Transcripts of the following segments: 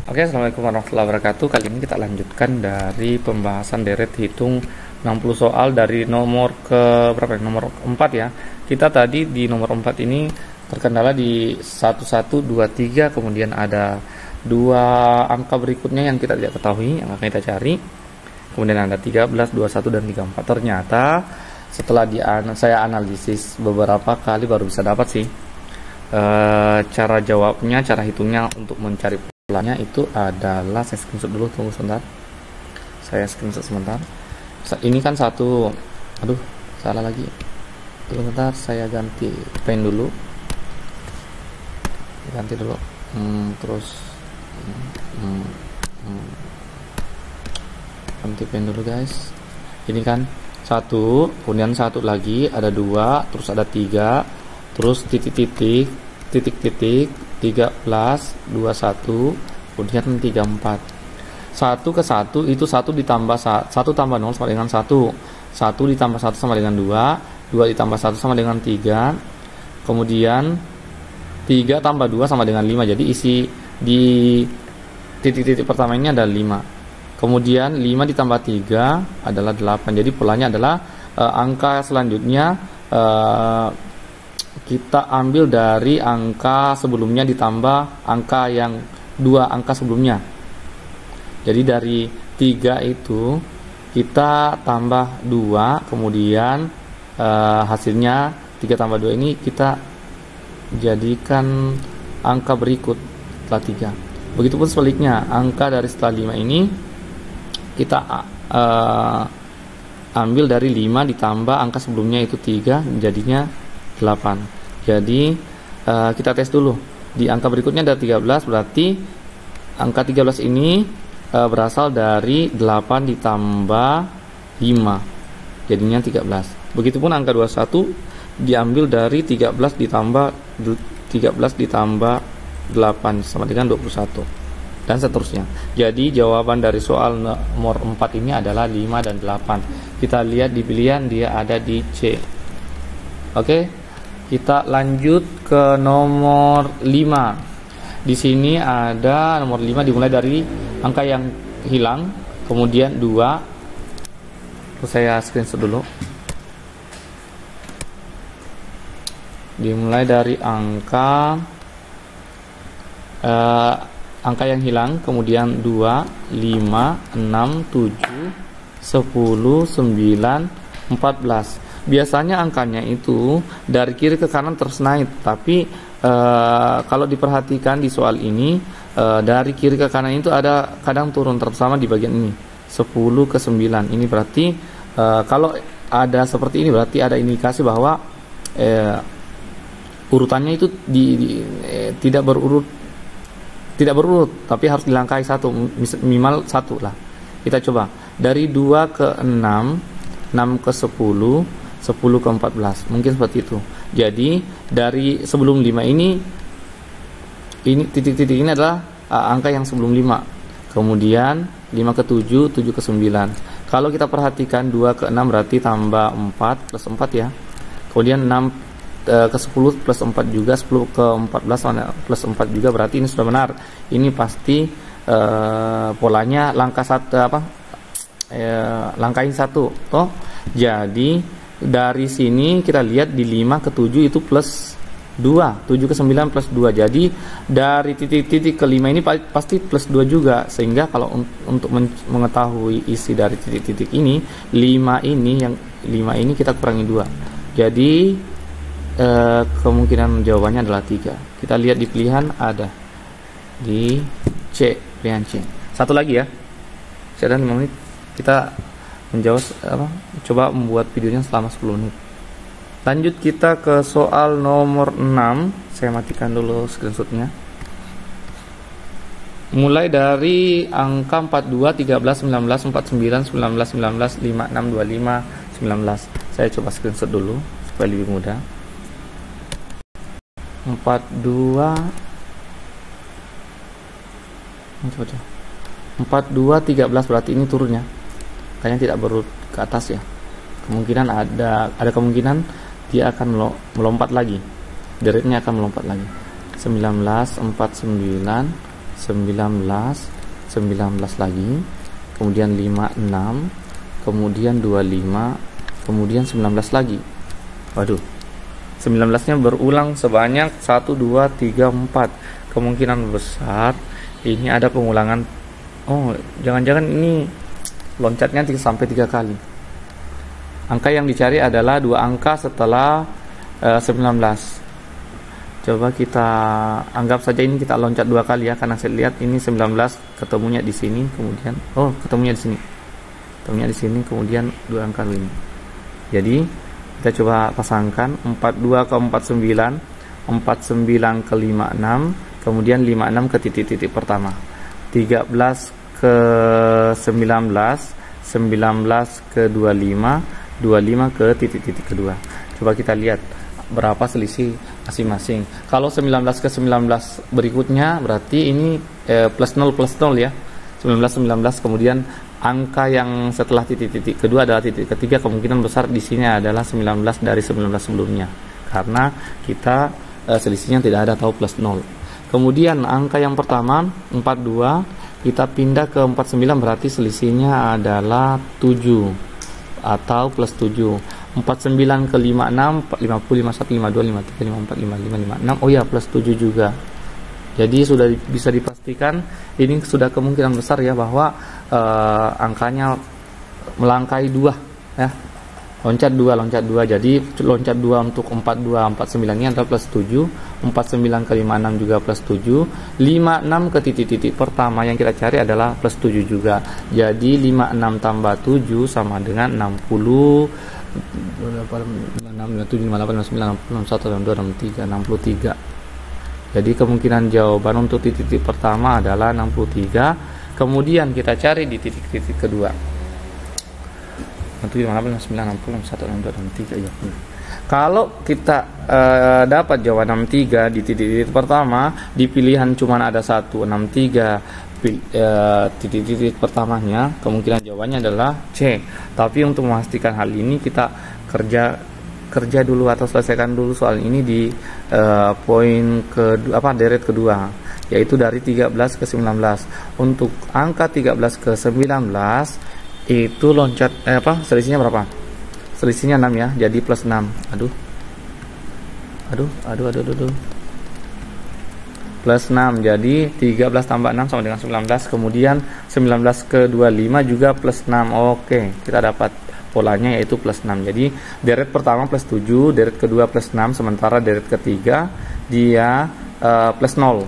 Oke, assalamualaikum warahmatullahi wabarakatuh. Kali ini kita lanjutkan dari pembahasan deret hitung 60 soal dari nomor ke berapa ya? Nomor 4 ya. Kita tadi di nomor 4 ini terkendala di 1123, kemudian ada dua angka berikutnya yang kita tidak ketahui, yang akan kita cari. Kemudian ada 13, 21 dan 34. Ternyata setelah saya analisis beberapa kali baru bisa dapat sih. Cara jawabnya, cara hitungnya untuk mencari polanya itu adalah, saya screenshot dulu, tunggu sebentar, saya screenshot sebentar. Ini kan satu, aduh salah lagi, tunggu sebentar, saya ganti pen dulu, terus ganti pen dulu guys. Ini kan satu, kemudian satu lagi, ada dua, terus ada tiga, terus titik-titik, 13, 21, kemudian 34. 1 ke 1 itu 1 ditambah 1 tambah 0 sama dengan 1. 1 ditambah 1 sama dengan 2. 2 ditambah 1 sama dengan 3. Kemudian 3 tambah 2 sama dengan 5. Jadi isi di titik-titik pertama ini ada 5. Kemudian 5 ditambah 3 adalah 8. Jadi polanya adalah angka selanjutnya kita ambil dari angka sebelumnya ditambah angka yang dua angka sebelumnya. Jadi dari 3 itu kita tambah 2, kemudian hasilnya 3 tambah 2 ini kita jadikan angka berikut setelah 3. Begitupun sebaliknya, angka dari setelah 5 ini kita ambil dari 5 ditambah angka sebelumnya itu 3, jadinya 8. Jadi kita tes dulu. Di angka berikutnya ada 13, berarti angka 13 ini berasal dari 8 ditambah 5, jadinya 13. Begitupun angka 21 diambil dari 13 ditambah 8 sama dengan 21, dan seterusnya. Jadi jawaban dari soal nomor 4 ini adalah 5 dan 8. Kita lihat di pilihan, dia ada di C. Oke, kita lanjut ke nomor 5. Di sini ada nomor 5 dimulai dari angka yang hilang, kemudian 2. Terus saya screenshot dulu. Dimulai dari angka yang hilang, kemudian 2, 5, 6, 7, 10, 9, 14. Biasanya angkanya itu dari kiri ke kanan terus naik, tapi kalau diperhatikan di soal ini, dari kiri ke kanan itu ada kadang turun, terutama di bagian ini 10 ke 9. Ini berarti kalau ada seperti ini berarti ada indikasi bahwa urutannya itu tidak berurut, tapi harus dilangkahi satu, minimal satu lah. Kita coba dari 2 ke 6, 6 ke 10, 10 ke 14, mungkin seperti itu. Jadi dari sebelum 5 ini titik-titik ini adalah angka yang sebelum 5. Kemudian 5 ke 7, 7 ke 9. Kalau kita perhatikan 2 ke 6 berarti tambah 4 plus 4 ya. Kemudian 6 ke 10 plus 4 juga, 10 ke 14 plus 4 juga, berarti ini sudah benar. Ini pasti polanya langkah langkahin satu toh. Jadi dari sini kita lihat di 5 ke 7 itu plus 2, 7 ke 9 plus 2. Jadi dari titik-titik ke 5 ini pasti plus 2 juga. Sehingga kalau untuk mengetahui isi dari titik-titik ini, 5 ini kita kurangi 2. Jadi kemungkinan jawabannya adalah 3. Kita lihat di pilihan, ada di C, pilihan C. Satu lagi ya, saya ada 5 menit. Kita menjawab coba membuat videonya selama 10 menit. Lanjut kita ke soal nomor 6. Saya matikan dulu screenshotnya. Mulai dari angka 42, 13, 19, 49, 19, 19, 5, 6, 25, 19. Saya coba screenshot dulu supaya lebih mudah. 42 13, berarti ini turunnya kayaknya tidak berurut ke atas ya. Kemungkinan ada kemungkinan dia akan melompat lagi, deretnya akan melompat lagi. 19, 49, 19 lagi, kemudian 56, kemudian 25, kemudian 19 lagi. Waduh, 19-nya berulang sebanyak 1, 2, 3, 4. Kemungkinan besar ini ada pengulangan. Oh, jangan-jangan ini loncatnya sampai 3 kali. Angka yang dicari adalah 2 angka setelah 19. Coba kita anggap saja ini kita loncat 2 kali ya, karena saya lihat ini 19 ketemunya di sini, kemudian ketemunya di sini. Ketemunya di sini, kemudian 2 angka ini. Jadi kita coba pasangkan 42 ke 49, 49 ke 56, kemudian 56 ke titik-titik pertama. 13 ke 19, 19 ke 25, 25 ke titik-titik kedua. Coba kita lihat berapa selisih masing-masing. Kalau 19 ke 19 berikutnya berarti ini plus 0 ya. 19 kemudian angka yang setelah titik-titik kedua adalah titik ketiga, kemungkinan besar di sini adalah 19 dari 19 sebelumnya. Karena kita selisihnya tidak ada atau plus 0. Kemudian angka yang pertama 42 kita pindah ke 49 berarti selisihnya adalah 7 atau plus 7. 49 ke 56, 50, 51, 52, 53, 54, 55, 56. Oh ya, plus 7 juga. Jadi sudah bisa dipastikan ini sudah kemungkinan besar ya bahwa angkanya melangkai 2 ya. Loncat 2. Jadi loncat 2 untuk 42, 49 ini adalah plus 7. 49 ke 56 juga plus 7. 56 ke titik-titik pertama yang kita cari adalah plus 7 juga. Jadi 56 tambah 7 sama dengan 60. 63. Jadi kemungkinan jawaban untuk titik-titik pertama adalah 63. Kemudian kita cari di titik-titik kedua. 63. Ya. Kalau kita dapat jawaban 63 di titik-titik pertama, di pilihan cuma ada 163 titik-titik pertamanya, kemungkinan jawabannya adalah C. Tapi untuk memastikan hal ini kita kerja dulu atau selesaikan dulu soal ini di poin deret kedua, yaitu dari 13 ke 19. Untuk angka 13 ke 19 itu loncat selisihnya berapa? Selisihnya 6 ya, jadi plus 6. Aduh. Plus 6, jadi 13 tambah 6 sama dengan 19. Kemudian 19 ke 25 juga plus 6. Oke, kita dapat polanya yaitu plus 6. Jadi deret pertama plus 7, deret kedua plus 6, sementara deret ketiga dia plus 0.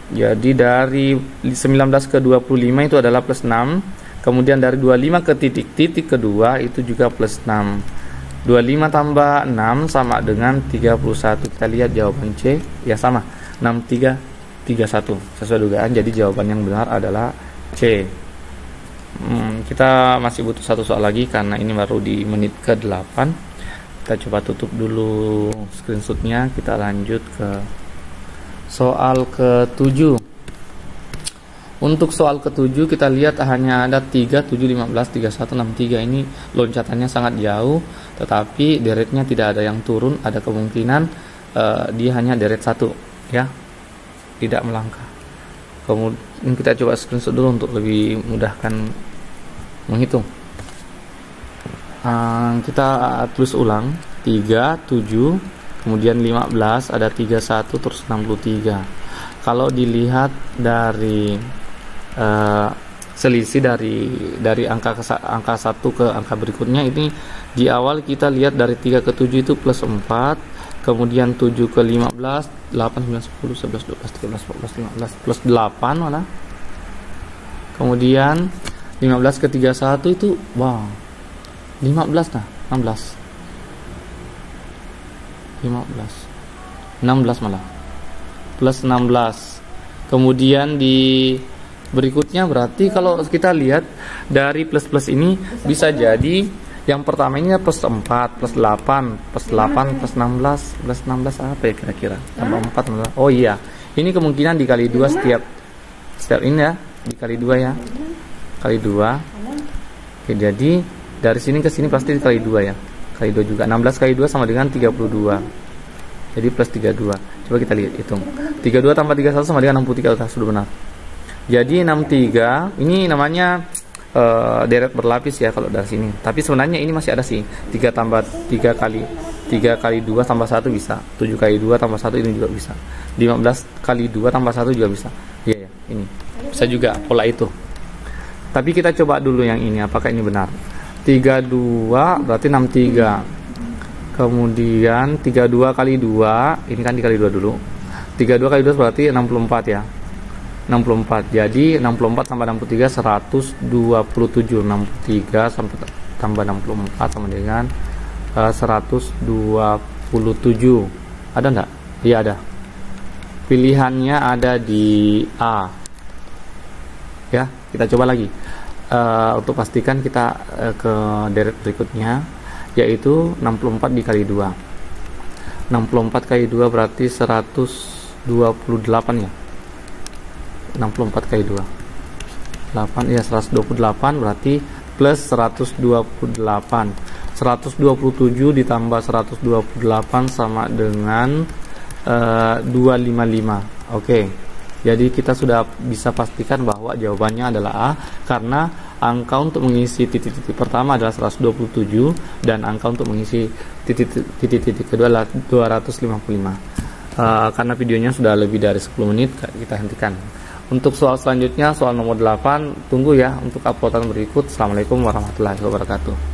Jadi dari 19 ke 25 itu adalah plus 6. Kemudian dari 25 ke titik-titik kedua itu juga plus 6. 25 tambah 6 sama dengan 31. Kita lihat jawaban C, ya sama, 6331 sesuai dugaan. Jadi jawaban yang benar adalah C. Kita masih butuh satu soal lagi karena ini baru di menit ke-8. Kita coba tutup dulu screenshotnya. Kita lanjut ke soal ke-7. Untuk soal ke-7 kita lihat hanya ada 3, 7, 15, 31, 63. Ini loncatannya sangat jauh, tetapi deretnya tidak ada yang turun. Ada kemungkinan dia hanya deret 1 ya, tidak melangkah. Kemudian kita coba screenshot dulu untuk lebih mudahkan menghitung. Kita tulis ulang 3, 7, kemudian 15, ada 31 terus 63. Kalau dilihat dari selisih dari angka 1 ke angka berikutnya, ini di awal kita lihat dari 3 ke 7 itu plus 4, kemudian 7 ke 15, 8, 9, 10, 11, 12, 13, 14, 15 plus 8 malah. Kemudian 15 ke 31 itu 15 malah plus 16. Kemudian di berikutnya berarti kalau kita lihat dari plus ini bisa jadi yang pertama ini plus 4, plus 8, plus 8, plus 16, plus 16 apa ya kira-kira? Tambah 4. Oh iya, ini kemungkinan dikali 2 setiap ini ya, dikali 2 ya. Kali 2. Oke, jadi dari sini ke sini pasti dikali 2 ya. Kali 2 juga. 16 kali 2 sama dengan 32. Jadi plus 32. Coba kita lihat hitung. 32 tambah 31 sama dengan 63. Sudah benar. Jadi 63 ini namanya deret berlapis ya kalau dari sini. Tapi sebenarnya ini masih ada sih 3 tambah 3 kali 2 tambah 1 bisa. 7 kali 2 tambah 1 ini juga bisa. 15 kali 2 tambah 1 juga bisa. Iya ya, ini. Bisa juga pola itu. Tapi kita coba dulu yang ini apakah ini benar. 32 berarti 63. Kemudian 32 kali 2, ini kan dikali 2 dulu. 32 kali 2 berarti 64 ya. 64. Jadi 64 tambah 63 127. 63 sampai tambah 64 sama dengan 127. Ada enggak? Iya ada. Pilihannya ada di A. Ya, kita coba lagi. Untuk pastikan kita ke deret berikutnya, yaitu 64 dikali 2. 64 kali 2 berarti 128 ya. 64 kali 2 8 ya, 128 berarti plus 128. 127 ditambah 128 sama dengan 255. Oke. Jadi kita sudah bisa pastikan bahwa jawabannya adalah A, karena angka untuk mengisi titik-titik pertama adalah 127 dan angka untuk mengisi titik-titik kedua adalah 255. Karena videonya sudah lebih dari 10 menit, kita hentikan. Untuk soal selanjutnya, soal nomor 8, tunggu ya untuk uploadan berikut. Assalamualaikum warahmatullahi wabarakatuh.